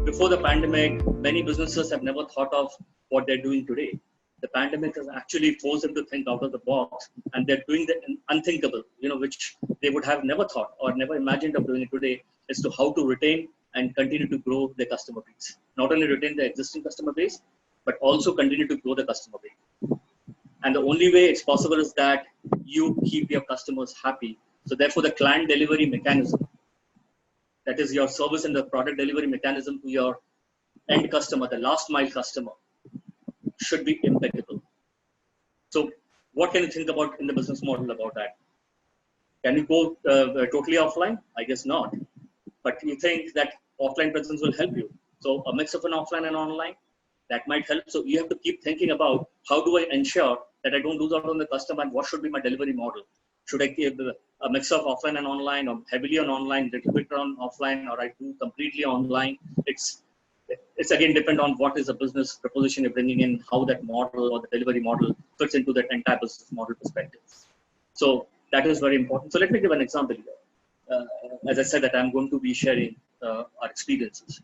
before the pandemic, many businesses have never thought of what they're doing today. The pandemic has actually forced them to think out of the box, and they're doing the unthinkable, which they would have never thought or never imagined of doing today, as to how to retain and continue to grow their customer base. Not only retain the existing customer base, but also continue to grow the customer base. And the only way it's possible is that you keep your customers happy. So therefore, the client delivery mechanism, that is your service and the product delivery mechanism to your end customer, the last mile customer, should be impeccable. So what can you think about in the business model about that? Can you go totally offline? I guess not. But you think that offline presence will help you. So a mix of an offline and online, that might help. So you have to keep thinking about, how do I ensure that I don't lose out on the customer, and what should be my delivery model? Should I give a mix of offline and online, or heavily on online, little bit on offline, or I do completely online? It's again depend on what is the business proposition you're bringing in, how that model or the delivery model fits into that entire business model perspective. So that is very important. So let me give an example here. As I said, that I'm going to be sharing our experiences.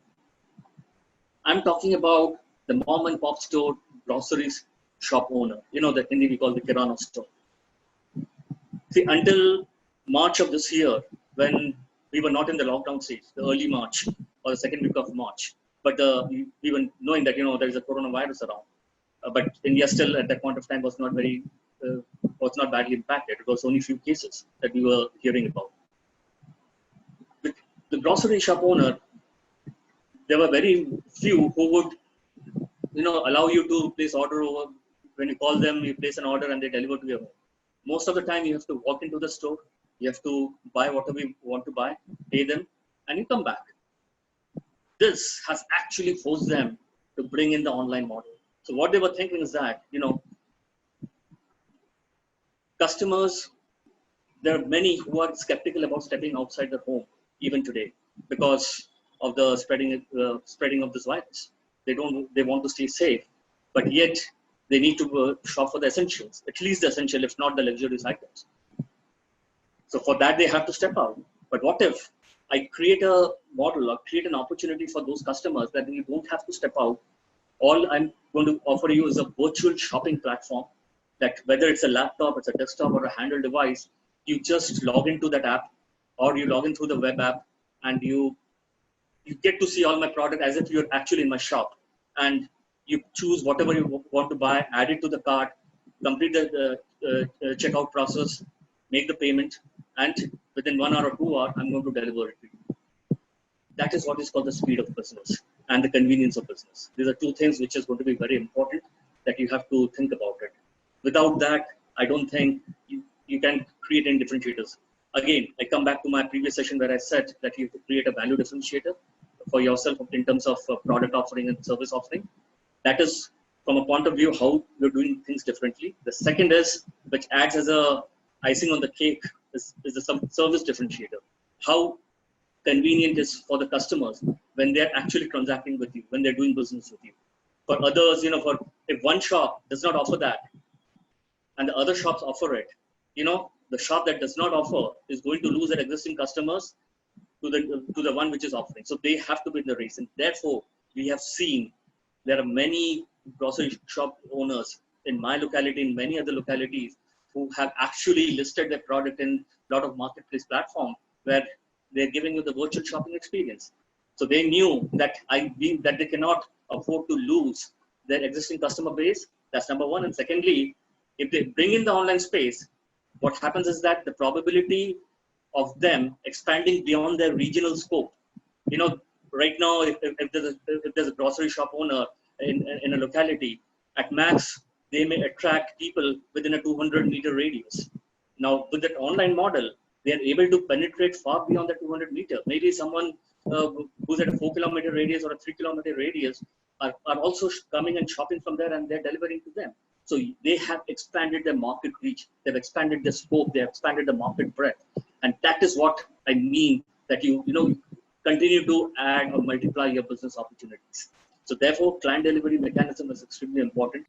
I'm talking about the mom and pop store groceries shop owner. The Hindi we call the Kirana store. See, until March of this year, when we were not in the lockdown stage, the early March or the second week of March, but we were knowing that there is a coronavirus around. But India still at that point of time was not badly impacted. It was only few cases that we were hearing about. The grocery shop owner, there were very few who would allow you to place order over. When you call them, you place an order and they deliver to your home. Most of the time, you have to walk into the store, you have to buy whatever you want to buy, pay them, and you come back. This has actually forced them to bring in the online model. So what they were thinking is that, customers, there are many who are skeptical about stepping outside their home, even today, because of the spreading of this virus. They want to stay safe, but yet they need to shop for the essentials, at least the essential, if not the luxurious items. So for that, they have to step out. But what if I create a model or create an opportunity for those customers that you don't have to step out? All I'm going to offer you is a virtual shopping platform that, whether it's a laptop, it's a desktop, or a handheld device, you just log into that app, or you log in through the web app, and you get to see all my product as if you're actually in my shop. And you choose whatever you want to buy, add it to the cart, complete the checkout process, make the payment, and within 1 hour or 2 hours, I'm going to deliver it to you. That is what is called the speed of business and the convenience of business. These are two things which is going to be very important that you have to think about it. Without that, I don't think you can create any differentiators. Again, I come back to my previous session where I said that you have to create a value differentiator for yourself in terms of product offering and service offering. That is from a point of view how you're doing things differently. The second is, which adds as a icing on the cake, is the service differentiator. How convenient is for the customers when they're actually transacting with you, when they're doing business with you. For others, if one shop does not offer that and the other shops offer it, the shop that does not offer is going to lose their existing customers to the one which is offering. So they have to be in the race. And therefore, we have seen there are many grocery shop owners in my locality, in many other localities, who have actually listed their product in a lot of marketplace platform where they're giving you the virtual shopping experience. So they knew that that they cannot afford to lose their existing customer base. That's number one. And secondly, if they bring in the online space, what happens is that the probability of them expanding beyond their regional scope, right now, if there's a grocery shop owner in a locality, at max, they may attract people within a 200-meter radius. Now, with that online model, they are able to penetrate far beyond the 200 meter. Maybe someone who's at a 4-kilometer radius or a 3-kilometer radius are also coming and shopping from there, and they're delivering to them. So they have expanded their market reach. They've expanded their scope. They have expanded the market breadth. And that is what I mean, that you continue to add or multiply your business opportunities. So therefore, client delivery mechanism is extremely important.